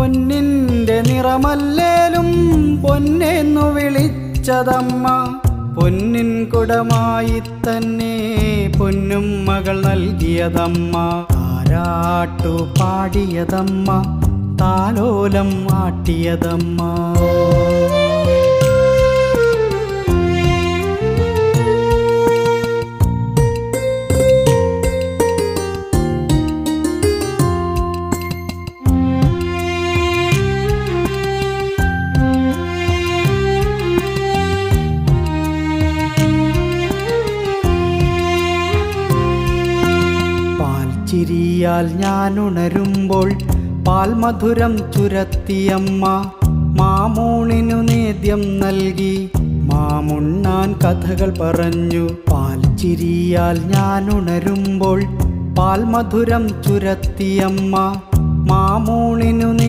പൊന്നിൻ്റെ നിറമല്ലേലും പൊന്നെന്നു വിളിച്ചതമ്മ. പൊന്നിൻ കുടമായി തന്നെ പൊന്നും മകൾ നൽകിയതമ്മ. താരാട്ടു പാടിയതമ്മ, താലോലം ആട്ടിയതമ്മ. ചിരിയാൽ ഞാനുണരുമ്പോൾ പാൽമധുരം ചുരത്തിയമ്മ. മാമൂണിനു നേദ്യം നൽകി മാമുണ്ണാൻ കഥകൾ പറഞ്ഞു. പാൽച്ചിരിയാൽ ഞാനുണരുമ്പോൾ പാൽമധുരം ചുരത്തിയമ്മ. മാമൂണിനു